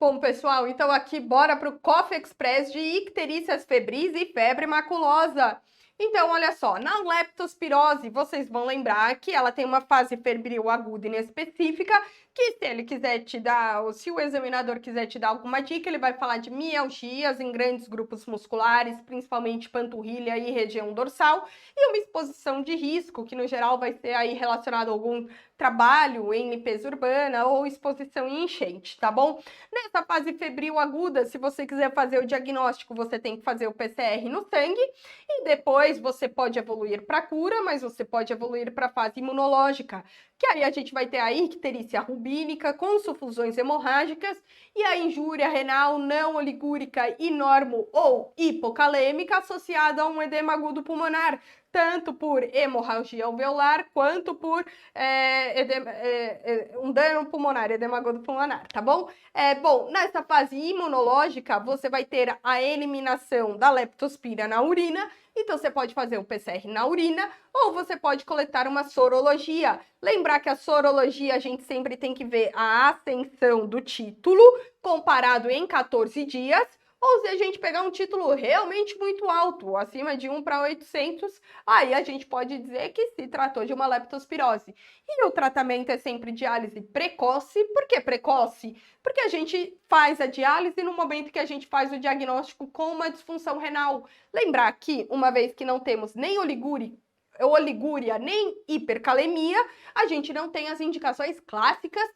Bom, pessoal, então aqui bora para o Coffee Express de icterícias febris e febre maculosa. Então, olha só, na leptospirose, vocês vão lembrar que ela tem uma fase febril aguda inespecífica, que se ele quiser te dar, ou se o examinador quiser te dar alguma dica, ele vai falar de mialgias em grandes grupos musculares, principalmente panturrilha e região dorsal, e uma exposição de risco, que no geral vai ser aí relacionado a algum trabalho em limpeza urbana ou exposição em enchente, tá bom? Nessa fase febril aguda, se você quiser fazer o diagnóstico, você tem que fazer o PCR no sangue e depois você pode evoluir para cura, mas você pode evoluir para a fase imunológica, que aí a gente vai ter a icterícia rubínica com sufusões hemorrágicas e a injúria renal não oligúrica e normo ou hipocalêmica associada a um edema agudo pulmonar, tanto por hemorragia alveolar quanto por um dano pulmonar, edema agudo pulmonar, tá bom? Bom, nessa fase imunológica, você vai ter a eliminação da leptospira na urina, então você pode fazer o PCR na urina ou você pode coletar uma sorologia. Lembrar que a sorologia a gente sempre tem que ver a ascensão do título comparado em 14 dias, ou se a gente pegar um título realmente muito alto, acima de 1 para 800, aí a gente pode dizer que se tratou de uma leptospirose. E o tratamento é sempre diálise precoce. Por que precoce? Porque a gente faz a diálise no momento que a gente faz o diagnóstico com uma disfunção renal. Lembrar que, uma vez que não temos nem oligúria nem hipercalemia, a gente não tem as indicações clássicas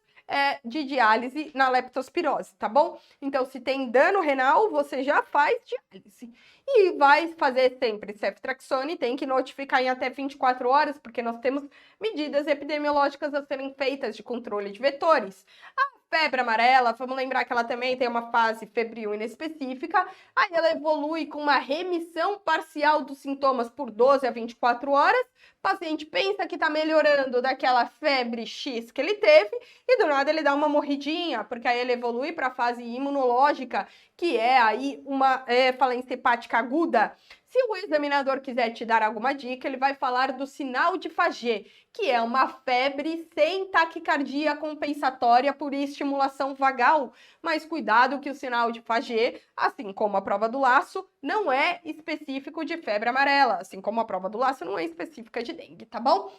de diálise na leptospirose, tá bom? Então, se tem dano renal, você já faz diálise. E vai fazer sempre ceftriaxone, tem que notificar em até 24 horas, porque nós temos medidas epidemiológicas a serem feitas de controle de vetores. Febre amarela, vamos lembrar que ela também tem uma fase febril inespecífica, aí ela evolui com uma remissão parcial dos sintomas por 12 a 24 horas, o paciente pensa que está melhorando daquela febre X que ele teve e do nada ele dá uma morridinha, porque aí ele evolui para a fase imunológica, que é aí uma falência hepática aguda. Se o examinador quiser te dar alguma dica, ele vai falar do sinal de Fagé, que é uma febre sem taquicardia compensatória por estimulação vagal. Mas cuidado que o sinal de Fagé, assim como a prova do laço, não é específico de febre amarela, assim como a prova do laço não é específica de dengue, tá bom?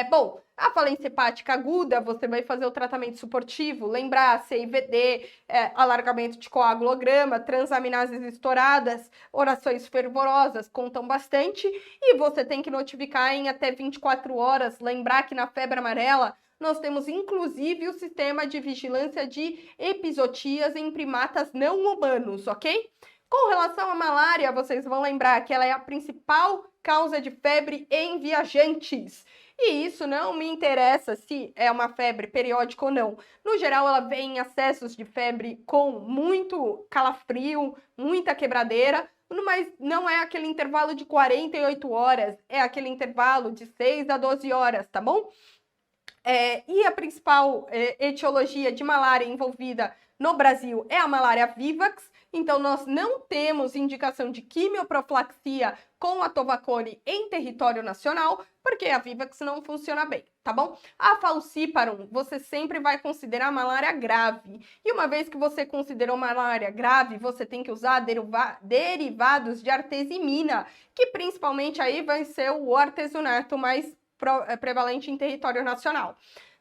Bom, a falência hepática aguda, você vai fazer o tratamento suportivo, lembrar CIVD, alargamento de coagulograma, transaminases estouradas, orações fervorosas, contam bastante, e você tem que notificar em até 24 horas, lembrar que na febre amarela nós temos inclusive o sistema de vigilância de epizotias em primatas não humanos, ok? Com relação à malária, vocês vão lembrar que ela é a principal causa de febre em viajantes. E isso não me interessa se é uma febre periódica ou não. No geral, ela vem em acessos de febre com muito calafrio, muita quebradeira, mas não é aquele intervalo de 48 horas, é aquele intervalo de 6 a 12 horas, tá bom? E a principal etiologia de malária envolvida no Brasil é a malária vivax, então nós não temos indicação de quimioprofilaxia com a Tovacone em território nacional, porque a vivax não funciona bem, tá bom? A falciparum, você sempre vai considerar malária grave, e uma vez que você considerou malária grave, você tem que usar derivados de artesimina, que principalmente aí vai ser o artesunato mais prevalente em território nacional.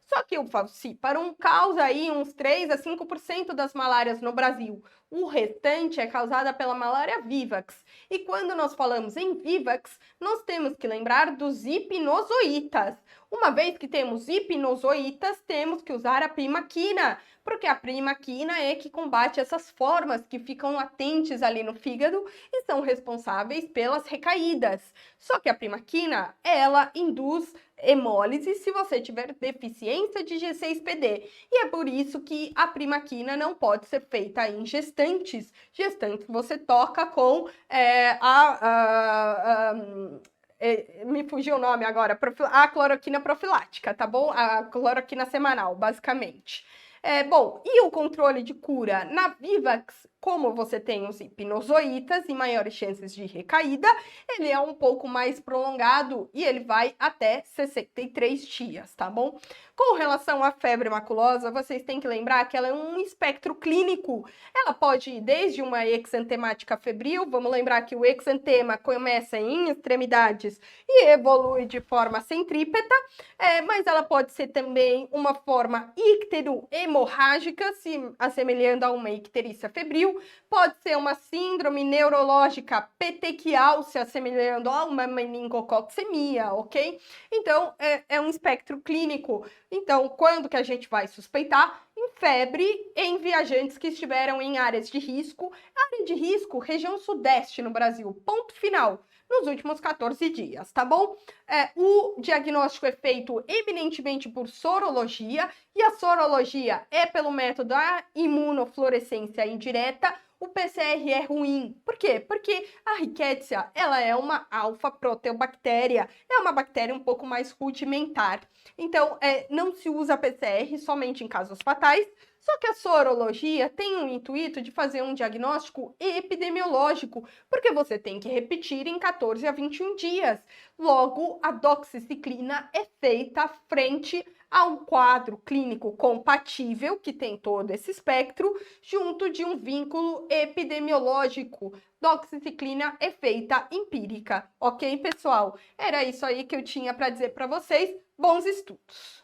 Só que o falciparum causa aí uns 3 a 5% das malárias no Brasil. O restante é causada pela malária vivax. E quando nós falamos em vivax, nós temos que lembrar dos hipnozoítas. Uma vez que temos hipnozoítas, temos que usar a primaquina, porque a primaquina é que combate essas formas que ficam latentes ali no fígado e são responsáveis pelas recaídas. Só que a primaquina, ela induz hemólise se você tiver deficiência de G6PD. E é por isso que a primaquina não pode ser feita em gestantes. Gestantes você toca com me fugiu o nome agora, a cloroquina profilática, tá bom? A cloroquina semanal, basicamente. Bom, e o controle de cura na Vivax, como você tem os hipnozoítas e maiores chances de recaída, ele é um pouco mais prolongado e ele vai até 63 dias, tá bom? Com relação à febre maculosa, vocês têm que lembrar que ela é um espectro clínico. Ela pode ir desde uma exantemática febril, vamos lembrar que o exantema começa em extremidades e evolui de forma centrípeta, mas ela pode ser também uma forma ictero-hemorrágica, se assemelhando a uma icterícia febril, pode ser uma síndrome neurológica petequial, se assemelhando a uma meningococcemia, ok? Então, é um espectro clínico. Então, quando que a gente vai suspeitar? Em febre, em viajantes que estiveram em áreas de risco. Área de risco, região sudeste no Brasil, ponto final, nos últimos 14 dias, tá bom? O diagnóstico é feito eminentemente por sorologia, e a sorologia é pelo método da imunofluorescência indireta. O PCR é ruim. Por quê? Porque a Rickettsia, ela é uma alfa-proteobactéria, é uma bactéria um pouco mais rudimentar. Então, não se usa PCR somente em casos fatais, só que a sorologia tem o intuito de fazer um diagnóstico epidemiológico, porque você tem que repetir em 14 a 21 dias. Logo, a doxiciclina é feita frente a um quadro clínico compatível, que tem todo esse espectro, junto de um vínculo epidemiológico. Doxiciclina é feita empírica, ok, pessoal? Era isso aí que eu tinha para dizer para vocês. Bons estudos!